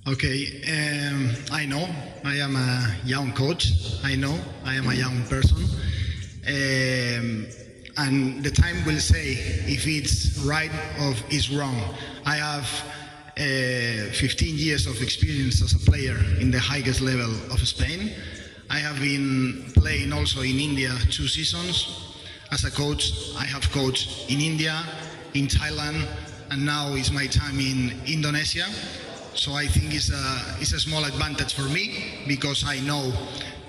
Okay, I know I am a young coach. I know I am a young person. And the time will say if it's right or it's wrong. I have 15 years of experience as a player in the highest level of Spain. I have been playing also in India 2 seasons. As a coach, I have coached in India, in Thailand, and now is my time in Indonesia. So I think it's a small advantage for me because I know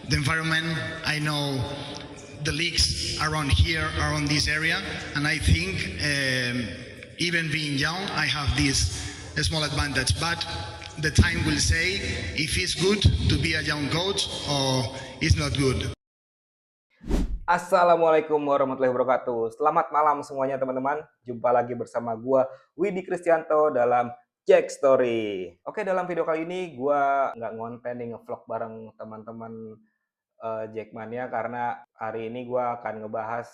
the environment, I know the leagues around here, around this area, and I think even being young, I have this small advantage. But the time will say if it's good to be a young coach or it's not good. Assalamualaikum warahmatullahi wabarakatuh. Selamat malam semuanya teman-teman. Jumpa lagi bersama gua Widi Kristianto dalam Jack Story. Oke, dalam video kali ini gua nggak ngonten nih ngevlog bareng teman-teman Jackmania karena hari ini gua akan ngebahas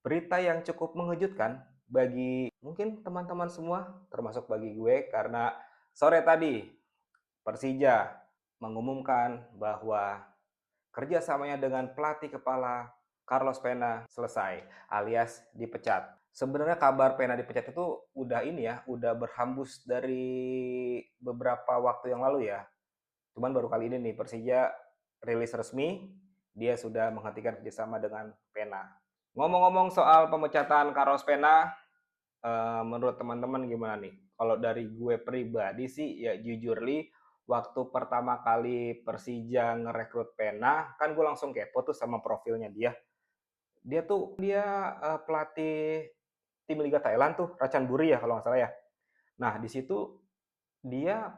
berita yang cukup mengejutkan bagi mungkin teman-teman semua, termasuk bagi gue karena sore tadi Persija mengumumkan bahwa kerjasamanya dengan pelatih kepala Carlos Pena selesai alias dipecat. Sebenarnya kabar Pena dipecat itu udah ini ya, udah berhembus dari beberapa waktu yang lalu ya. Cuman baru kali ini nih Persija rilis resmi dia sudah menghentikan kerjasama dengan Pena. Ngomong-ngomong soal pemecatan Carlos Pena, menurut teman-teman gimana nih? Kalau dari gue pribadi sih ya jujur li waktu pertama kali Persija ngerekrut Pena, kan gue langsung kepo tuh sama profilnya dia. Dia pelatih tim Liga Thailand tuh, Ratchanburi ya kalau nggak salah ya. Nah di situ dia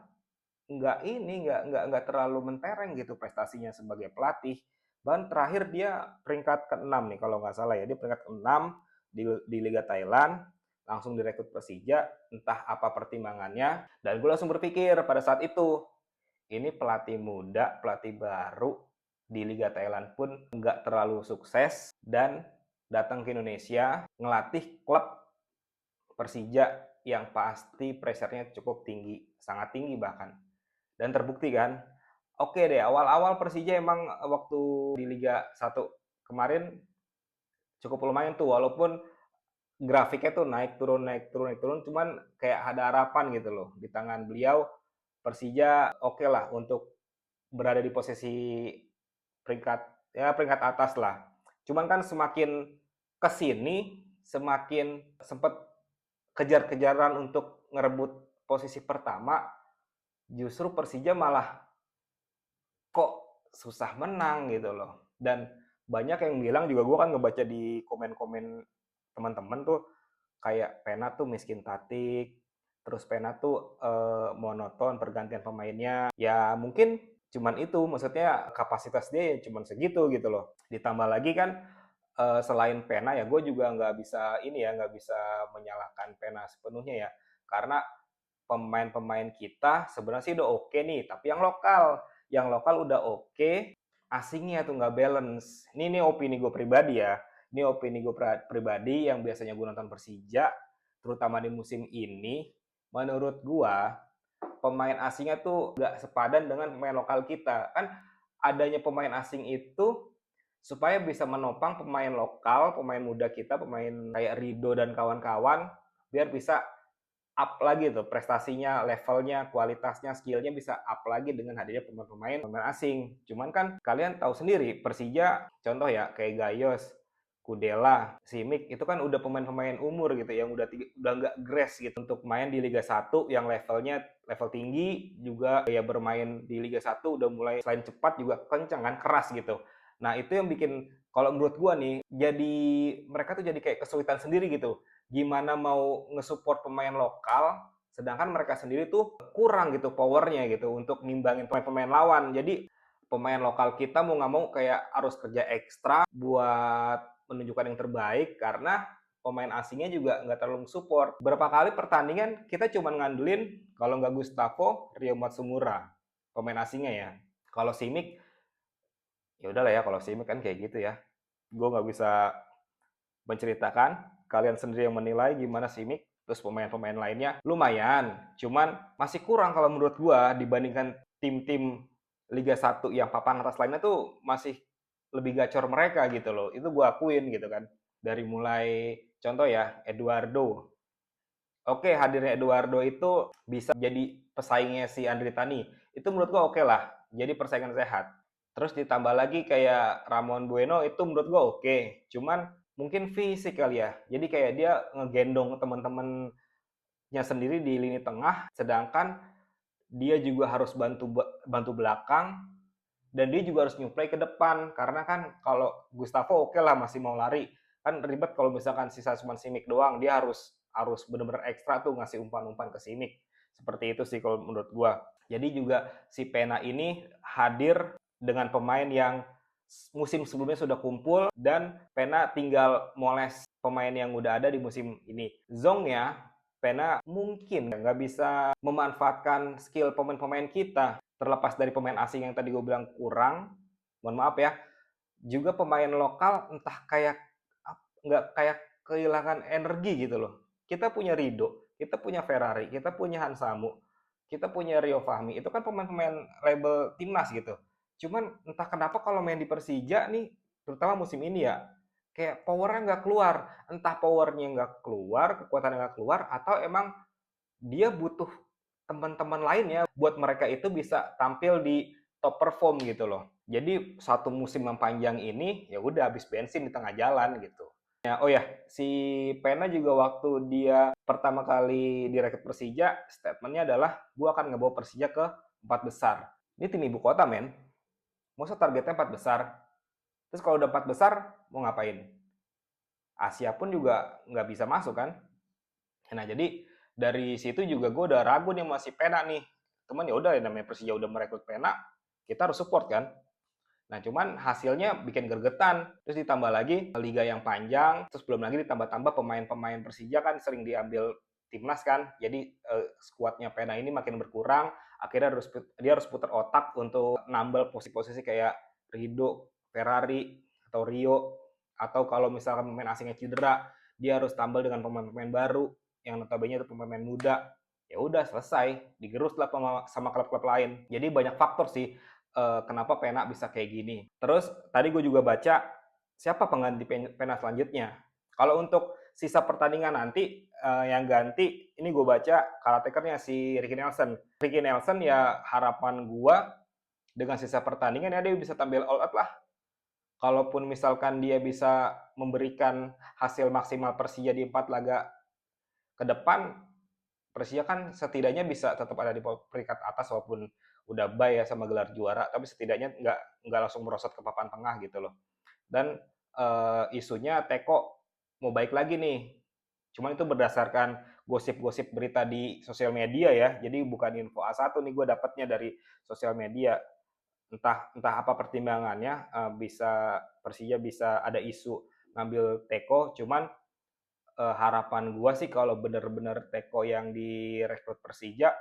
nggak terlalu mentereng gitu prestasinya sebagai pelatih. Bahkan terakhir dia peringkat ke-6 nih kalau nggak salah ya. Dia peringkat ke-6 di Liga Thailand, langsung direkrut Persija, entah apa pertimbangannya. Dan gue langsung berpikir pada saat itu, ini pelatih muda, pelatih baru di Liga Thailand pun nggak terlalu sukses dan datang ke Indonesia ngelatih klub Persija yang pasti pressure-nya cukup tinggi, sangat tinggi bahkan. Dan terbukti kan, oke deh awal-awal Persija emang waktu di Liga 1 kemarin cukup lumayan tuh walaupun grafiknya tuh naik turun naik turun naik turun cuman kayak ada harapan gitu loh di tangan beliau Persija oke lah untuk berada di posisi peringkat peringkat atas lah. Cuman kan semakin kesini semakin sempet kejar-kejaran untuk ngerebut posisi pertama, justru Persija malah kok susah menang gitu loh. Dan banyak yang bilang juga gue kan ngebaca di komen-komen teman-teman tuh kayak Pena tuh miskin tatik, terus Pena tuh monoton pergantian pemainnya. Ya mungkin cuman itu, maksudnya kapasitas dia ya cuman segitu gitu loh. Ditambah lagi kan selain Pena ya gue juga nggak bisa ini ya nggak bisa menyalahkan Pena sepenuhnya ya karena pemain-pemain kita sebenarnya sih udah oke nih tapi yang lokal udah oke asingnya tuh nggak balance ini opini gue pribadi ya ini opini gue pribadi yang biasanya gue nonton Persija terutama di musim ini menurut gue pemain asingnya tuh nggak sepadan dengan pemain lokal kita kan adanya pemain asing itu supaya bisa menopang pemain lokal, pemain muda kita, pemain kayak Rido dan kawan-kawan, biar bisa up lagi tuh prestasinya, levelnya, kualitasnya, skillnya bisa up lagi dengan hadirnya pemain-pemain asing. Cuman kan kalian tahu sendiri Persija, contoh ya kayak Gayos, Kudela, Simic itu kan udah pemain-pemain umur gitu yang udah nggak grass gitu untuk main di Liga 1 yang levelnya level tinggi juga ya bermain di Liga 1 udah mulai selain cepat juga kencang kan keras gitu. Nah, itu yang bikin kalau menurut gua nih jadi mereka tuh jadi kayak kesulitan sendiri gitu. Gimana mau nge-support pemain lokal sedangkan mereka sendiri tuh kurang gitu powernya gitu untuk nimbangin pemain-pemain lawan. Jadi pemain lokal kita mau nggak mau kayak harus kerja ekstra buat menunjukkan yang terbaik karena pemain asingnya juga nggak terlalu support. Berapa kali pertandingan kita cuma ngandelin kalau nggak Gustavo, Rio Matsumura, pemain asingnya ya. Kalau Simic, ya udahlah ya kalau Simic kan kayak gitu ya. Gue nggak bisa menceritakan, kalian sendiri yang menilai gimana Simic. terus pemain-pemain lainnya lumayan, cuman masih kurang kalau menurut gua dibandingkan tim-tim Liga 1 yang papan atas lainnya tuh masih lebih gacor mereka gitu loh. Itu gua akuin gitu kan. Dari mulai contoh ya Eduardo. Oke, hadirnya Eduardo itu bisa jadi pesaingnya si Andri Tani. Itu menurut gua oke lah. Jadi persaingan sehat. Terus ditambah lagi kayak Ramon Bueno itu menurut gua oke. Cuman mungkin fisik kali ya. Jadi kayak dia ngegendong teman-temannya sendiri di lini tengah, sedangkan dia juga harus bantu belakang dan dia juga harus nyuplai ke depan karena kan kalau Gustavo oke lah masih mau lari kan ribet kalau misalkan sisa cuma Simic doang dia harus benar-benar ekstra tuh ngasih umpan-umpan ke Simic seperti itu sih kalau menurut gua. Jadi juga si Pena ini hadir dengan pemain yang musim sebelumnya sudah kumpul dan Pena tinggal moles pemain yang udah ada di musim ini. Zongnya Pena mungkin nggak bisa memanfaatkan skill pemain-pemain kita terlepas dari pemain asing yang tadi gue bilang kurang, mohon maaf ya, juga pemain lokal entah kayak nggak kayak kehilangan energi gitu loh. Kita punya Rido, kita punya Ferrari, kita punya Hansamu, kita punya Rio Fahmi, itu kan pemain-pemain label timnas gitu. Cuman entah kenapa kalau main di Persija nih, terutama musim ini ya, kayak powernya nggak keluar. Entah powernya nggak keluar, kekuatannya nggak keluar, atau emang dia butuh teman-teman lainnya buat mereka itu bisa tampil di top perform gitu loh. Jadi satu musim yang panjang ini ya udah habis bensin di tengah jalan gitu. Ya, oh ya, si Pena juga waktu dia pertama kali direkrut Persija, statementnya adalah gua akan ngebawa Persija ke 4 besar. Ini tim ibu kota men, masa targetnya 4 besar. Terus kalau udah 4 besar mau ngapain? Asia pun juga nggak bisa masuk kan? Nah jadi dari situ juga gue udah ragu nih masih Pena nih. Cuman ya udah namanya Persija udah merekrut Pena, kita harus support kan. Nah cuman hasilnya bikin gergetan. Terus ditambah lagi liga yang panjang, terus belum lagi ditambah-tambah pemain-pemain Persija kan sering diambil timnas kan. Jadi skuadnya Pena ini makin berkurang. Akhirnya dia harus putar otak untuk nambal posisi-posisi kayak Rido, Ferrari, atau Rio. Atau kalau misalkan pemain asingnya cedera, dia harus tambal dengan pemain-pemain baru yang notabene itu pemain muda. Ya udah selesai, digerus lah sama klub-klub lain. Jadi banyak faktor sih kenapa Pena bisa kayak gini. Terus tadi gue juga baca siapa pengganti Pena selanjutnya. Kalau untuk sisa pertandingan nanti yang ganti, ini gue baca karatekernya si Ricky Nelson. Ricky Nelson ya harapan gue dengan sisa pertandingan ya dia bisa tampil all out lah. Kalaupun misalkan dia bisa memberikan hasil maksimal Persija di 4 laga ke depan, Persija kan setidaknya bisa tetap ada di peringkat atas walaupun udah bye ya sama gelar juara, tapi setidaknya nggak langsung merosot ke papan tengah gitu loh. Dan isunya Teko mau baik lagi nih. Cuman itu berdasarkan gosip-gosip berita di sosial media ya. Jadi bukan info A1 nih gue dapatnya dari sosial media. Entah apa pertimbangannya bisa Persija bisa ada isu ngambil Teko, cuman harapan gua sih kalau bener-bener Teko yang direkrut Persija,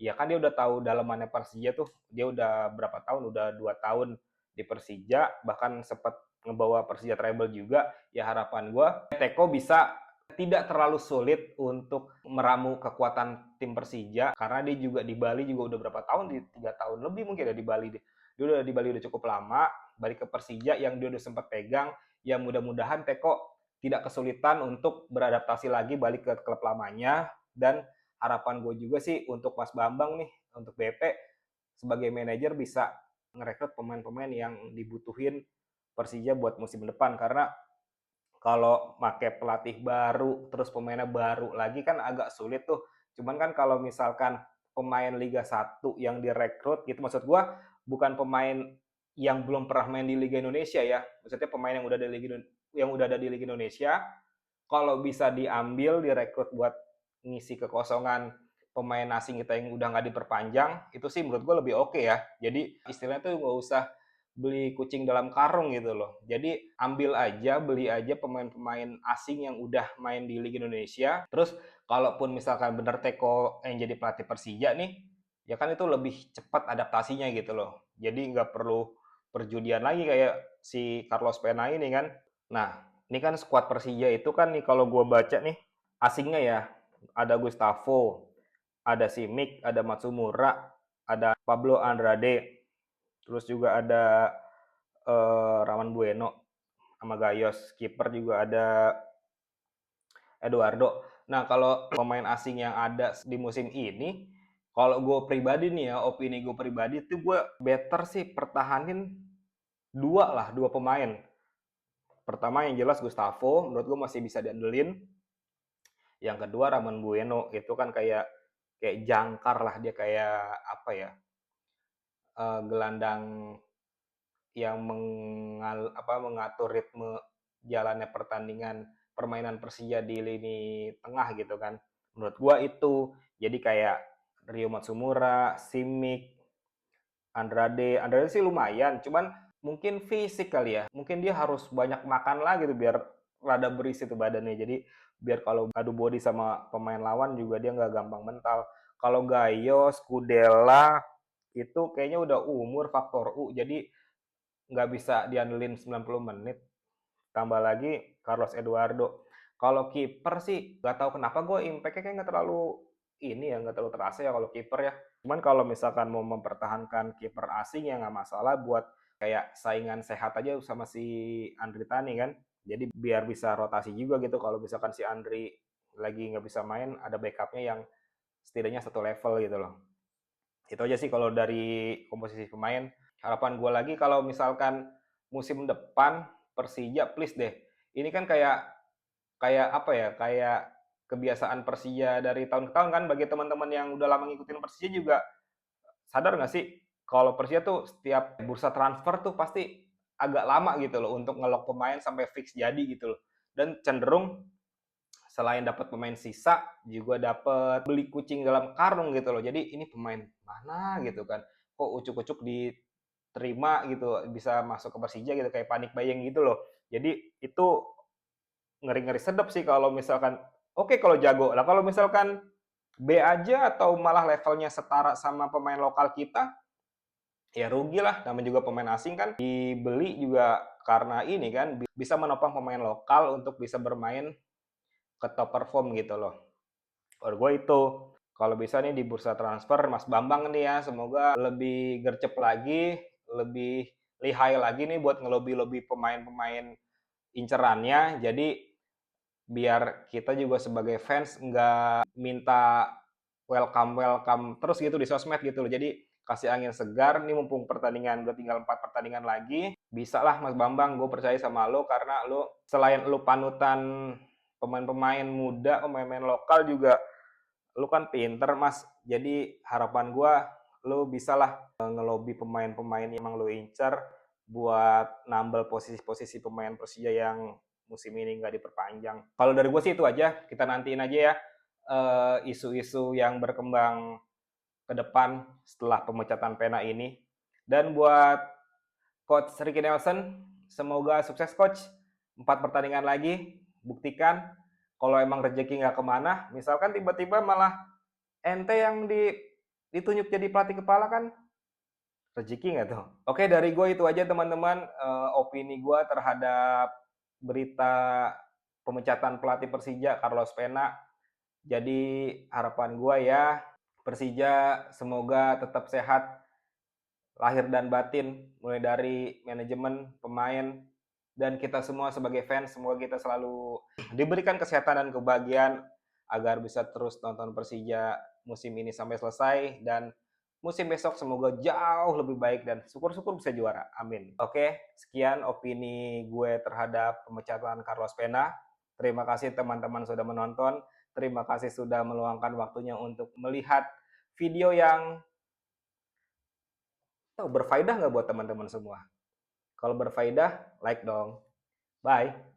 ya kan dia udah tahu dalamannya Persija tuh, dia udah berapa tahun, udah 2 tahun di Persija, bahkan sempat ngebawa Persija treble juga, ya harapan gua Teko bisa tidak terlalu sulit untuk meramu kekuatan tim Persija, karena dia juga di Bali juga udah berapa tahun, di 3 tahun lebih mungkin ya di Bali. Dia udah di Bali udah cukup lama, balik ke Persija yang dia udah sempat pegang, ya mudah-mudahan Teko tidak kesulitan untuk beradaptasi lagi balik ke klub lamanya. Dan harapan gue juga sih untuk Mas Bambang nih, untuk BP sebagai manajer bisa ngerekrut pemain-pemain yang dibutuhin Persija buat musim depan, karena kalau pakai pelatih baru terus pemainnya baru lagi kan agak sulit tuh. Cuman kan kalau misalkan pemain Liga 1 yang direkrut gitu, maksud gue bukan pemain yang belum pernah main di Liga Indonesia ya, maksudnya pemain yang udah ada di Liga Indonesia, kalau bisa diambil direkrut buat ngisi kekosongan pemain asing kita yang udah nggak diperpanjang, itu sih menurut gue lebih oke ya. Jadi istilahnya tuh nggak usah beli kucing dalam karung gitu loh. Jadi ambil aja, beli aja pemain-pemain asing yang udah main di Liga Indonesia. Terus kalaupun misalkan bener Teko yang jadi pelatih Persija nih, ya kan itu lebih cepat adaptasinya gitu loh. Jadi nggak perlu perjudian lagi kayak si Carlos Pena ini kan. Nah, ini kan skuad Persija itu kan nih kalau gue baca nih asingnya ya ada Gustavo, ada Simic, ada Matsumura, ada Pablo Andrade, terus juga ada Raman Bueno sama Gayos. Kiper juga ada Eduardo. Nah, kalau pemain asing yang ada di musim ini, kalau gue pribadi nih ya, opini gue pribadi itu gue better sih pertahanin dua pemain. Pertama yang jelas Gustavo, menurut gue masih bisa diandelin. Yang kedua Raman Bueno, itu kan kayak jangkar lah, dia kayak apa ya, gelandang yang mengatur ritme jalannya pertandingan permainan Persija di lini tengah gitu kan. Menurut gua itu. Jadi kayak Rio Matsumura, Simic, Andrade sih lumayan, cuman mungkin fisik kali ya. Mungkin dia harus banyak makan lah gitu biar rada berisi tuh badannya. Jadi biar kalau adu body sama pemain lawan juga dia nggak gampang mental. Kalau Gayos, Kudela itu kayaknya udah umur faktor U, jadi nggak bisa diandelin 90 menit. Tambah lagi Carlos Eduardo. Kalau kiper sih nggak tahu kenapa gue impact-nya kayak nggak terlalu ini ya, nggak terlalu terasa ya kalau kiper ya. Cuman kalau misalkan mau mempertahankan kiper asing ya nggak masalah, buat kayak saingan sehat aja sama si Andri Tani kan. Jadi biar bisa rotasi juga gitu, kalau misalkan si Andri lagi nggak bisa main, ada backupnya yang setidaknya satu level gitu loh. Itu aja sih kalau dari komposisi pemain. Harapan gue lagi kalau misalkan musim depan Persija please deh. Ini kan kayak kayak apa ya? Kayak kebiasaan Persija dari tahun ke tahun kan. Bagi teman-teman yang udah lama ngikutin Persija juga sadar nggak sih kalau Persija tuh setiap bursa transfer tuh pasti agak lama gitu loh untuk ngelok pemain sampai fix jadi gitu loh. Dan cenderung selain dapat pemain sisa juga dapat beli kucing dalam karung gitu loh. Jadi ini pemain mana gitu kan, kok ucuk-ucuk diterima gitu bisa masuk ke Persija gitu, kayak panik buying gitu loh. Jadi itu ngeri-ngeri sedap sih kalau misalkan oke kalau jago lah, kalau misalkan B aja atau malah levelnya setara sama pemain lokal kita, ya rugi lah. Namanya juga pemain asing kan dibeli juga karena ini kan bisa menopang pemain lokal untuk bisa bermain ke top perform gitu loh. Menurut gue itu, kalau bisa nih di bursa transfer Mas Bambang nih ya, semoga lebih gercep lagi, lebih lihai lagi nih buat ngelobi-lobi pemain-pemain incerannya. Jadi biar kita juga sebagai fans nggak minta welcome terus gitu di sosmed gitu loh. Jadi kasih angin segar nih, mumpung pertandingan udah tinggal 4 pertandingan lagi. Bisa lah Mas Bambang, gue percaya sama lo karena lo selain lo panutan pemain-pemain muda, pemain-pemain lokal juga lu kan pinter Mas. Jadi harapan gue lu bisalah ngelobi pemain-pemain yang emang lu incer buat nambal posisi-posisi pemain Persija yang musim ini nggak diperpanjang. Kalau dari gue sih itu aja. Kita nantiin aja ya isu-isu yang berkembang ke depan setelah pemecatan Pena ini. Dan buat Coach Ricky Nelson, semoga sukses Coach. 4 pertandingan lagi, buktikan kalau emang rezeki nggak kemana, misalkan tiba-tiba malah ente yang ditunjuk jadi pelatih kepala kan, rezeki nggak tuh? Oke, dari gue itu aja teman-teman, opini gue terhadap berita pemecatan pelatih Persija Carlos Pena. Jadi harapan gue ya, Persija semoga tetap sehat lahir dan batin, mulai dari manajemen, pemain, dan kita semua sebagai fans. Semoga kita selalu diberikan kesehatan dan kebahagiaan agar bisa terus nonton Persija musim ini sampai selesai, dan musim besok semoga jauh lebih baik dan syukur-syukur bisa juara. Amin. Oke, sekian opini gue terhadap pemecatan Carlos Pena. Terima kasih teman-teman sudah menonton. Terima kasih sudah meluangkan waktunya untuk melihat video yang berfaedah nggak buat teman-teman semua? Kalau berfaedah, like dong. Bye.